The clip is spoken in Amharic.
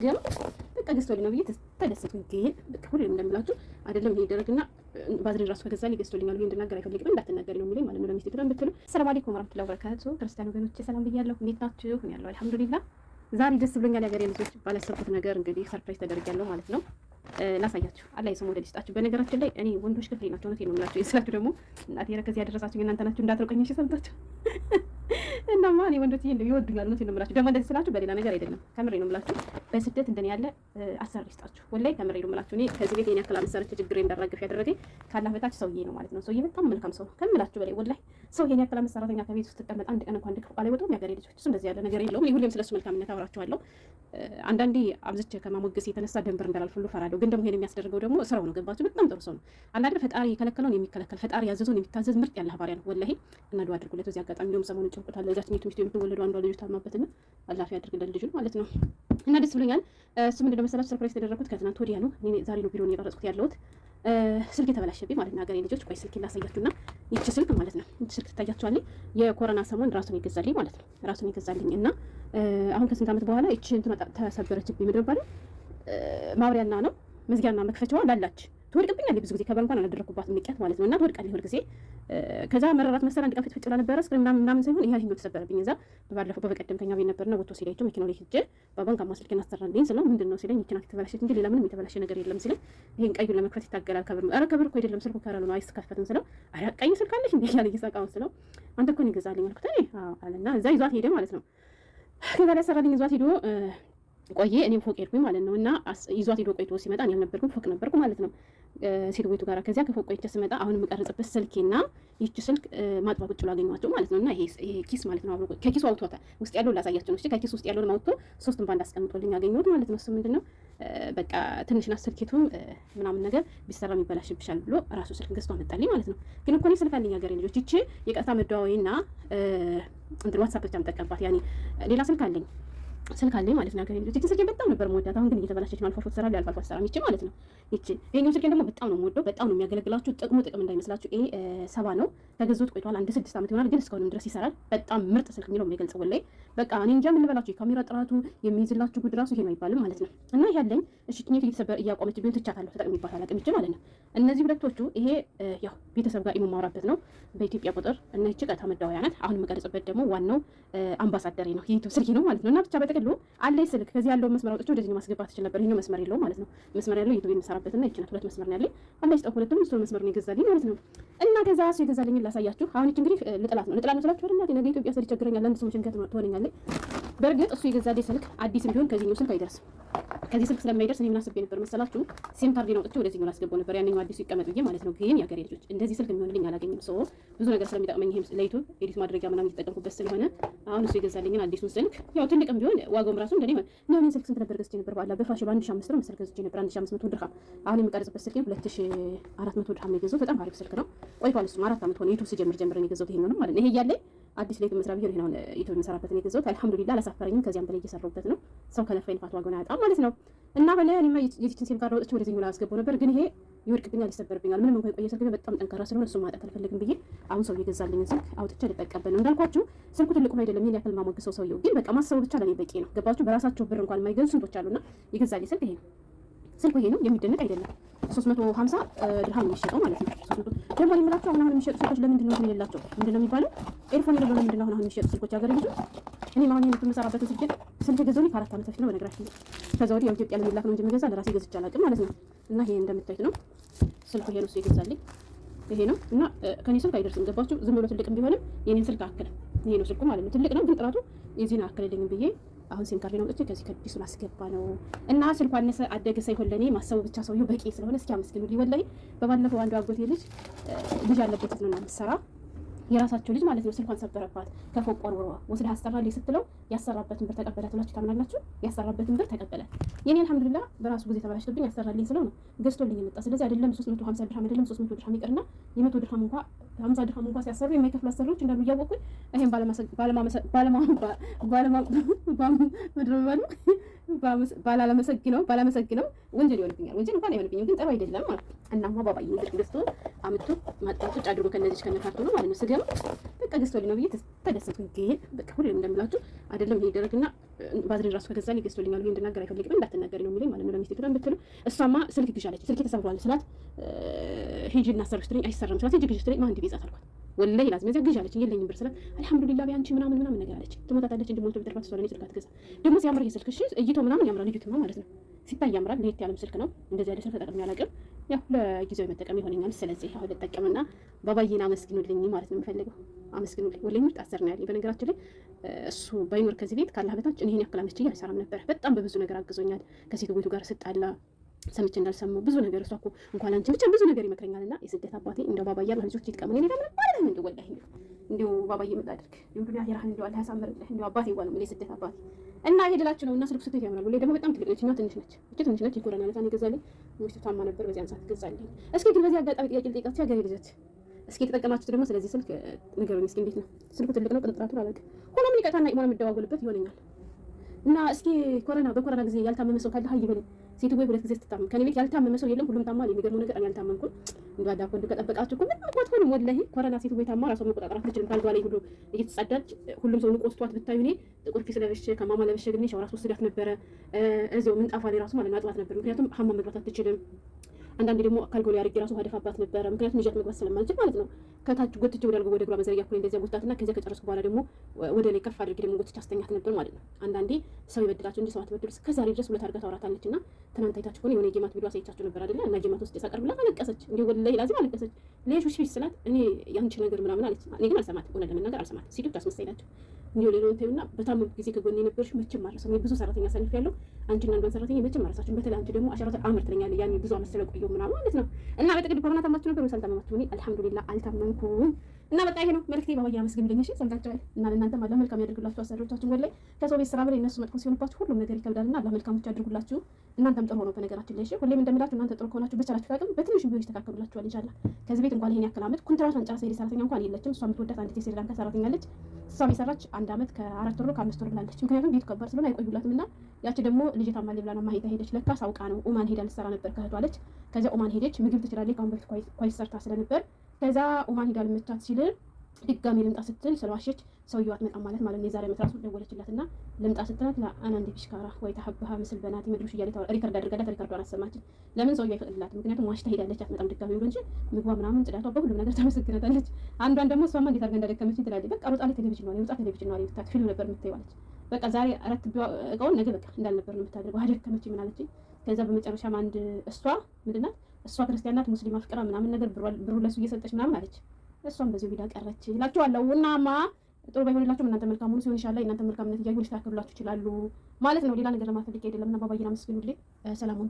ግን በቃ ገዝቶልኝ ነው ብዬ ተደሰትኩኝ። ግን በቃ ሁሌም እንደምላችሁ አይደለም ይሄ ደረግና ባዝሪ ራሱ ከገዛልኝ ገዝቶልኛል ብዬ እንድናገር አይፈልግም። እንዳትናገሪ ነው የሚለኝ ማለት ነው። ለሚስት ብለን ብትሉ ሰላም አለይኩም ወራህመቱላሂ ወበረካቱ። ክርስቲያን ወገኖቼ ሰላም ብያለሁ። እንዴት ናችሁ? ሁን ያለው አልሐምዱሊላህ። ዛሬ ደስ ብሎኛል። ያገሬ ልጆች ባላሰብኩት ነገር እንግዲህ ሰርፕራይዝ ተደርጊያለሁ ማለት ነው። ላሳያችሁ አላህ የሰሙ ወደ ሊስጣችሁ። በነገራችን ላይ እኔ ወንዶች ክፍሌ ናቸው ነው የምላችሁ። የስላችሁ ደግሞ እናቴ ረከዝ ያደረሳችሁ እናንተ ናችሁ እንዳትሮቀኝ እሺ። ሰምታችሁ እናማ እኔ ወንዶች ይወዱኛል ነው የምላችሁ። ደግሞ እንደዚህ ስላችሁ በሌላ ነገር አይደለም፣ ከምሬ ነው የምላችሁ። በስደት እንደኔ ያለ አሰሪ ይስጣችሁ። ወላሂ ከምሬ ነው የምላችሁ። እኔ ከዚህ ቤት የኔ ያክል አመሰረች ችግሬ እንዳራገፍ ያደረገኝ ካላህ በታች ሰውዬ ነው ማለት ነው። ሰውዬ በጣም መልካም ሰው ከምላችሁ በላይ ወላሂ። ሰው የኔ ያክል ሰራተኛ ከቤት ውስጥ ተቀመጣ አንድ ቀን እንኳን ድክፍ ቃል አይወጣም። ያገሬ ልጆች እሱ እንደዚህ ያለ ነገር የለውም። እኔ ሁሌም ስለሱ መልካምነት አወራችኋለሁ። አንዳንዴ አብዝቼ ከማሞገስ የተነሳ ደንበር እንዳላልፍ ሁሉ ፈራለሁ። ግን ደግሞ ይሄን የሚያስደርገው ደግሞ ስራው ነው። ገባችሁ? በጣም ጥሩ ሰው ነው። አንዳንድ ፈጣሪ የከለከለውን የሚከለከል ፈጣሪ ያዘዘውን የሚታዘዝ ምርጥ ያለ ባሪያ ነው ወላሂ። እና ዱአ አድርጉለት። በዚህ አጋጣሚ እንደውም ሰሞኑን ጭንቁታል ለዛች ሚስቱ የምትወለደው አንዷ ልጅ ታማበትና አላህ ያድርግልን ልጁን ማለት ነው። እና ደስ ብሎኛል። እሱ ምንድነው መሰላችሁ ሰርፕራይዝ የተደረኩት ከትናንት ወዲያ ነው። እኔ ዛሬ ነው ቢሮን የቀረጽኩት ያለሁት። ስልክ የተበላሸብኝ ማለት ነው። ሀገሬ ልጆች ቆይ ስልክ ላሳያችሁና ይቺ ስልክ ማለት ነው። ይቺ ስልክ ትታያችኋለች። የኮሮና ሰሞን ራሱን ይገዛልኝ ማለት ነው። ራሱን ይገዛልኝ እና አሁን ከስንት ዓመት በኋላ ይቺ እንትን ተሰበረችብኝ። ምንድን ነው ማብሪያና ነው መዝጊያና መክፈቻዋ ላላች ትወድቅብኛለች። ብዙ ጊዜ ከበር እንኳን አላደረኩባትም ንቄት ማለት ነው። እና ትወድቃለች ሁል ጊዜ። ከዛ መረራት መሰራ አንድ ቀን ፍጭ ብላ ነበረ ስክሪን ምናምን ሳይሆን ይሄኛው ተሰበረብኝ። እዛ ባለፈው በቀደምተኛ ቤት ነበርና ወጥቶ ሲላይቸው መኪናው ላይ ሂጄ ባባን ካማ ስልኬን አሰራልኝ ስለው ምንድን ነው ሲለኝ ይቺ ናት የተበላሸች እንጂ ሌላ ምንም የተበላሸ ነገር የለም ሲለኝ ይሄን ቀዩን ለመክፈት ይታገላል ከበር። ኧረ ከበር እኮ አይደለም ስልኩ ከረሉ ነው አይስከፈትም ስለው አይ ቀይ ስልክ አለሽ እንዴ ያለ እየሳቃው ስለው አንተ እኮ ነው ይገዛልኝ አልኩት እኔ አለና እዛ ይዟት ሄደ ማለት ነው። ከዛ ላይ ሰራልኝ ይዟት ሄዶ ቆየ። እኔም ፎቅ ሄድኩኝ ማለት ነው። እና ይዟት ሄዶ ቆይቶ ሲመጣ እኔ አልነበርኩም ፎቅ ነበርኩ ማለት ነው ሴት ቤቱ ጋር። ከዚያ ከፎቅ ቆይቼ ስመጣ አሁን የምቀርጽበት ስልኬና ይቺ ስልክ ማጥባ ቁጭ ብሎ አገኘኋቸው ማለት ነው። እና ይሄ ኪስ ማለት ነው አብሮ ከኪሱ አውጥቶታል። ውስጥ ያለውን ላሳያቸው ነው። እሺ ከኪሱ ውስጥ ያለውን አውጥቶ ሶስቱን ባንድ አስቀምጦልኝ አገኘሁት ማለት ነው። እሱ ምንድነው በቃ ትንሽና ስልኬቱ ምናምን ነገር ቢሰራ ይበላሽብሻል ብሎ ራሱ ስልክ ገዝቶ አመጣልኝ ማለት ነው። ግን እኮ እኔ ስልክ አለኝ ሀገሬ ልጆች። ይቺ የቀጥታ መደዋወይና እንትን ዋትስአፕ ብቻ የምጠቀምባት ያኔ ሌላ ስልክ አለኝ ማለት ነው። ከሌሎች እቺ ስልኬ በጣም ነበር የምወዳት። አሁን ግን እየተበላሸች ነው። አልፎ አልፎ ትሰራለች፣ አልፎ አልፎ አትሰራም። ይቺ ማለት ነው ይቺ ይሄኛው ስልኬን ደግሞ በጣም ነው የምወደው፣ በጣም ነው የሚያገለግላችሁ። ጥቅሙ ጥቅም እንዳይመስላችሁ። ይሄ 70 ነው ከገዙት ቆይቷል። 6 ዓመት ይሆናል፣ ግን እስካሁንም ድረስ ይሰራል። በጣም ምርጥ ስልክ የሚለው የሚገልጽ ወላሂ በቃ እኔ እንጃ ምን ልበላችሁ። የካሜራ ጥራቱ የሚይዝላችሁ ጉድ ራሱ ይሄ ነው አይባልም ማለት ነው። እና ያለኝ እሺ ትኝት እየተሰበረ እያቆመች ቢሆን ትቻታለሁ፣ ተጠቅሚባት አላውቅም። ይቺ ማለት ነው እነዚህ ሁለቶቹ ይሄ ያው ቤተሰብ ጋር የማወራበት ነው በኢትዮጵያ ቁጥር እና ይቺ ቀጥታ መደዋወያ ናት። አሁን የምቀርጽበት ደግሞ ዋናው አምባሳደሬ ነው የዩቲዩብ ስልኬ ነው ማለት ነው። እና ብቻ በጥቅሉ አለኝ ስልክ ከዚህ ያለውን መስመር አውጥቼ ወደዚህ ማስገባት ትችል ነበር። ይሄኛው መስመር የለውም ማለት ነው። መስመር ያለው ዩቲዩብ የምሰራበትና ይቺ ናት። ሁለት መስመር ነው ያለኝ። አላህ ይስጠው ሁለቱም እሱ መስመር ነው የገዛልኝ ማለት ነው። እና ከዛ እሱ የገዛልኝን ላሳያችሁ። አሁን ይቺ እንግዲህ ልጥላት ነው ስላችሁ አይደል? ነገ ኢትዮጵያ ስል ይቸግረኛል አንድ ሰው መሸንከት ትሆነኛለች። በእርግጥ እሱ የገዛልኝ ስልክ አዲስም ቢሆን ከዚህኛው ስልክ አይደርስም። ከዚህ ስልክ ስለማይደርስ እኔ ምን አስቤ ነበር መሰላችሁ? ሲም ካርድ ነው አውጥቼ ወደዚህኛው ላስገባው ነበር፣ ያንኛው አዲሱ ይቀመጥ ብዬ ማለት ነው። ግን ያገሬ ልጆች እንደዚህ ስልክ የሚሆንልኝ አላገኝም። ሰው ብዙ ነገር ስለሚጠቅመኝ ይሄም ለዩቲዩብ ኤዲት ማድረጊያ ምናምን እየተጠቀምኩበት ስለሆነ አሁን እሱ የገዛልኝን አዲሱን ስልክ ያው ትልቅም ቢሆን ዋጋውም ራሱ እንደኔ ነው። እኔ ስልክ ስንት ነበር ገዝቼ ነበር? ባላ በፋሽ በ1500 ነው መሰል ገዝቼ ነበር። 1500 ድርሃም። አሁን የምቀርጽበት ስልክ 2400 ድርሃም ነው የገዛሁት። በጣም አሪፍ ስልክ ነው። ቆይቷል። እሱም 4 ዓመት ሆነ ዩቲዩብ ስጀምር ነው የገዛሁት። ይሄኛው ማለት ነው። ይሄ እያለኝ አዲስ ላይ መስራት ቢሆን ይሄን ዩቲዩብ የምሰራበት ነው የገዛሁት። አልሐምዱሊላህ አላሳፈረኝም። ከዚያም በላይ እየሰራሁበት ነው። ሰው ከለፋ ይልፋት ዋጋውን አያጣም ማለት ነው። እና ሆነ እኔማ የዚችን ሲም ካርድ ወጥቼ ወደዚህኛው ላስገባው ነበር፣ ግን ይሄ ይወድቅብኛል፣ ይሰበርብኛል። ምንም እንኳን የቆየ ስልክ በጣም ጠንካራ ስለሆነ እሱ ማጣት አልፈልግም ብዬ አሁን ሰው የገዛልኝ ስልክ አውጥቼ ልጠቀምበት ነው። እንዳልኳችሁ ስልኩ ትልቁ አይደለም፣ ይሄን ያክል ማሞገሰው ሰውየው ግን በቃ ማሰቡ ብቻ ለኔ በቂ ነው። ገባችሁ? በራሳቸው ብር እንኳን የማይገዙ ስንቶች አሉና የገዛልኝ ስልክ ይሄ ነው። ስልኩ ይሄ ነው፣ የሚደነቅ አይደለም። 350 ድርሃም የሚሸጠው ማለት ነው። 300 ደግሞ የምላችሁ አሁን የሚሸጡ ስልኮች ለምንድን ነው የሌላቸው? ምንድን ነው የሚባለው? ኤርፎን የሌለው ለምንድን ነው አሁን የሚሸጡ ስልኮች? ሀገር ልጅ እኔ ማሁን ይሄን የምሰራበትን ስልክ ገዛሁኝ ከ4 ዓመት በፊት ነው በነገራችን። ከዛ ወዲህ ኢትዮጵያ ለሚላክ ነው እንጂ የምገዛ ለራሴ ገዝቼ አላውቅም ማለት ነው። እና ይሄ እንደምታዩት ነው ስልኩ። ይሄ ነው እሱ የገዛልኝ ይሄ ነው። እና ከኔ ስልክ አይደርስም። ገባችሁ? ዝም ብሎ ትልቅም ቢሆንም የኔን ስልክ አክለ ይሄ ነው ስልኩ ማለት ነው። ትልቅ ነው ግን ጥራቱ የዚህን አክለልኝ ብዬ አሁን ሲም ካርድ ነው ወጥቼ ከዚህ ከዲሱ ላስገባ ነው። እና ስልኩ አነሰ አደገ ሳይሆን ለኔ ማሰቡ ብቻ ሰውየው በቂ ስለሆነ እስኪ አመስግኑልኝ። ወላሂ በባለፈው አንዱ አጎቴ ልጅ አለበት ነው ምሰራ የራሳቸው ልጅ ማለት ነው። ስልኳን ሰበረባት ከፎቅ ወርውሮ ወስዳ አሰራልኝ ስትለው ያሰራበትን ብር ተቀበለ ትላችሁ ታምናላችሁ? ያሰራበትን ብር ተቀበለ። የኔ አልሐምዱሊላህ በራሱ ጊዜ ተበላሽቶብኝ ያሰራልኝ ስለው ነው ገዝቶልኝ የመጣ። ስለዚህ አይደለም 350 ድርሃም አይደለም 300 ድርሃም ይቅርና የ100 ድርሃም እንኳን 50 ድርሃም እንኳን ሲያሰሩ የማይከፍሉ አሰሪዎች እንዳሉ እያወቁኝ ይሄን ባላመሰግነው ወንጀል ይሆንብኛል። ወንጀል እንኳን አይሆንብኝም፣ ግን ጥሩ አይደለም ማለት እናማ ባባዬ እንግዲህ ገዝቶ አምጥቶ ማጣጣጭ አድርጎ ከነዚህ ከነካርቱ ነው ማለት ነው። ስገም በቃ ገዝቶልኝ ነው ብዬ ተደሰትኩኝ። ግን በቃ ሁሌም እንደምላችሁ አይደለም ይሄ ደረግና ባዝሬን ራሱ ከገዛልኝ ገዝቶልኛል። ይሄ እንድናገር አይፈልግም። እንዳትናገሪ ነው የሚለኝ ማለት ነው ለሚስቴ ብለን ብትሉ እሷማ ስልክ ግዢ አለች። ስልክ ተሰብሯል ስላት ሂጂና አሰርሽ ትለኝ አይሰራም ስላት ሂጂ ግዢ ትለኝ ማን ቢዛት አልኳት። ወላሂ ላዝም እዚያ ግዢ አለች። የለኝም ብር ስላት አልሐምዱሊላህ ቢያንቺ ምናምን ነገር አለች። ትሞታታለች እንጂ ሞልቶ ቢተርፋት እሷ ለኔ ስልክ አትገዛ። ደግሞ ሲያምር ይሄ ስልክ እሺ እይቶ ምናምን ያምራል። ልጅቱማ ማለት ነው ሲታይ ያምራል። ለየት ያለም ስልክ ነው። እንደዚህ ያለ ስልክ ተጠቅሜ አላውቅም። ያው ለጊዜው መጠቀም ይሆነኛል። ስለዚህ አሁን ልጠቀምና ባባዬን አመስግኑልኝ ማለት ነው የምፈልገው። አመስግኑልኝ። ወላሂ ምርጥ አሰር ነው ያለኝ። በነገራችን ላይ እሱ ባይኖር ከዚህ ቤት ካላህ በታች እኔ ይሄን ያክል አመች አልሰራም ነበር። በጣም በብዙ ነገር አግዞኛል። ከሴቱ ቤቱ ጋር ስጣላ ሰምቼ እንዳልሰማው ብዙ ነገር እሷ እኮ እንኳን አንቺ ብቻ ብዙ ነገር ይመክረኛልና የስደት አባቴ እንደው ባባዬ ያለው ልጆች ይጥቀሙ እኔ ለምን ማለት ነው እንደው ወላሂ እንደው ባባዬ መጣድርክ እንደው ያራህ እንደው አላህ ያሳምርልህ እንደው አባቴ ይዋል ምን የስደት አባቴ እና ይሄ ድላችሁ ነው። እና ስልክ ስትይ ያምራል። ወላሂ ደግሞ በጣም ትልቅ ነች እና ትንሽ ነች። እቺ ትንሽ ነች። ይኮራና ለታን ይገዛልኝ ሚስቱ ታማ ነበር በዚያን ሰዓት ገዛልኝ። እስኪ ግን በዚህ አጋጣሚ ጥያቄ ልጠይቃችሁ ያገሬ ልጆች እስኪ የተጠቀማችሁት ደግሞ ስለዚህ ስልክ ንገሩኝ እስኪ እንዴት ነው ስልኩ? ትልቅ ነው ቅንጥራቱ አላውቅም። ሆኖም ይቀጣና ኢማን የምደዋወልበት ይሆነኛል። እና እስኪ በኮሮና ጊዜ ያልታመመ ሰው ካለ ሀይ በለኝ። ሴቱ ወይ ሁለት ጊዜ ስትታመም ከኔ ቤት ያልታመመ ሰው የለም። ሁሉም ታማ። የሚገርመው ነገር እኔ ያልታመምኩኝ እንደው አዳኮ ከጠበቃችሁ እኮ ምንም እንኳን ሆኖ ወላሂ ኮሮና ሴቱ ወይ ታማ ራሷን መቆጣጠር አትችልም። ካልጓ ላይ ሁሉ እየተጸዳች ሁሉም ሰው ንቆስቷት ብታዩ እኔ ጥቁር ፊት ለበሽ ከማማ ለበሽ ግን ሻወር ራስ ወስዳት ነበረ። እዚያው ምንጣፋ ላይ ራሱ ማለት ማጥባት ነበር። ምክንያቱም ሀማም መግባት አትችልም። አንዳንዴ ደግሞ ካልጎል ያርግ ራሱ አደፋባት ነበረ። ምክንያቱም ይዣት መግባት ስለማልችል ማለት ነው። ከታች ጎትቼ ወደ አልጎ ወደ ግራ መዘርያ እኮ እንደዚያ ጎታትና ከዚያ ከጨረስኩ በኋላ ደግሞ ወደ ላይ ከፍ አድርጌ ደግሞ ጎትቼ አስተኛት ነበር ማለት ነው። አንዳንዴ ሰው ይበድላችሁ እንጂ ሰው አትበድሉ። ከዛሬ ድረስ ሁለት አድርጋ ታወራታለች። እና ትናንት አይታችሁ ከሆነ የሆነ የጌማት ቪዲዮ አሳይቻችሁ ነበር አይደለ? እና ጌማት ውስጥ ሳቀርብላት አለቀሰች። እንዴ ወላሂ ላዚም አለቀሰች። ሌሎች ፊት ስላት እኔ ያንቺ ነገር ምናምን አለች። እኔ ግን አልሰማትም። ሆነ ለመናገር አልሰማትም። ሲዱት አስመሳይ ናቸው። እንዲሁ ሌላውን ተይውና በታመም ጊዜ ከጎኔ የነበርሽ መቼም አልረሳም። ብዙ ሰራተኛ ሰልፍ ያለው አንቺና አንዷን ሰራተኛ መቼም አልረሳችሁም። በተለይ አንቺ ደግሞ አሸራተ አመር ትለኛለህ። ያኔ ብዙ አመት ስለቆየሁ ምናምን ማለት ነው። እና በጥቅል ኮሮና ታማችሁ ነበር ወይስ አልታመማችሁ? እኔ አልሐምዱሊላህ አልታመምኩም። እና በቃ ይሄ ነው መልክቴ። ባባዬ አመስግኑልኝ። እሺ ሰምታችኋል። እና ለእናንተም አላህ መልካም ያድርግላችሁ። አሰሪዎቻችን ወላሂ ከሰው ቤት ስራ በላይ እነሱ መጥፎ ሲሆንባችሁ ሁሉም ነገር ይከብዳልና አላህ መልካሞች ያድርጉላችሁ። እናንተም ጥሩ ሆኖ በነገራችን ላይ እሺ፣ ሁሌም እንደምላችሁ እናንተ ጥሩ ከሆናችሁ በቻላችሁ አቅም በትንሽ ቢሆን ይስተካከሉላችኋል ኢንሻአላህ። ከዚህ ቤት እንኳን ይሄን ያክል አመት ኮንትራቷን ጨርሳ ሄደ ሰራተኛ እንኳን የለችም። እሷ የምትወዳት አንዲት የስሪላንካ ሰራተኛ አለች። እሷም የሰራች 1 አመት ከ4 ወር ከ5 ወር ብላለች። ምክንያቱም ቤቱ ከባድ ስለሆነ አይቆዩላትም። እና ያቺ ደግሞ ልጅ ታማለ ብላ ነው ማሄዳ ሄደች። ለካ ሳውቃ ነው ኦማን ሄዳ ልትሰራ ነበር ከእህቷ አለች። ከዚያ ኦማን ሄደች። ምግብ ትችላለች። ከአሁን በፊት ኳይስ ሰርታ ስለነበር ከዛ ኦማን ሄዳ ልመቻት ሲል ድጋሜ ልምጣ ስትል ስለዋሸች ሰውየው አትመጣም ማለት ነው። የዛሬ ዓመት ራሱ ደወለችላትና ልምጣ ስትላት ለአና እንደ ቢሽካራ ወይ ተሐበሃ ምስል በናት ይመድሩሽ እያለ ሪከርድ አድርጋላት ሪከርዷን አሰማችን። ለምን ሰውየው አይፈቅድላትም? ምክንያቱም ዋሽታ ሄዳለች። አትመጣም ድጋሜ ብሎ እንጂ ምግቧ ምናምን ጽዳቷ በሁሉም ነገር ተመሰግናታለች። አንዷን ደግሞ እሷማ እንዴት አድርጋ እንዳደከመችኝ ትላለች። በቃ ሮጣ ላይ ቴሌቪዥን ነው የወጣ ቴሌቪዥን ነው የወጣ ፊልም ነበር የምታየው አለች። በቃ ዛሬ አራት እቃውን ነገ በቃ እንዳልነበር ነው የምታደርገው። አደከመችኝ ምን አለችኝ። ከዛ በመጨረሻም አንድ እሷ ምንድናት እሷ ክርስቲያን ናት ሙስሊም አፍቅራ ምናምን ነገር ብሩ ለሱ እየሰጠች ምናምን አለች። እሷም በዚህ ቪዲዮ ቀረች እላችኋለሁ። እናማ ጥሩ ባይሆንላችሁም እናንተ መልካም ሆኑ ሲሆን ኢንሻአላህ እናንተ መልካምነት እያዩ ሊስተካከሉላችሁ ይችላሉ ማለት ነው። ሌላ ነገር ለማፈልግ አይደለም። እና ባባዬን አመስግኑልኝ። ሰላሙን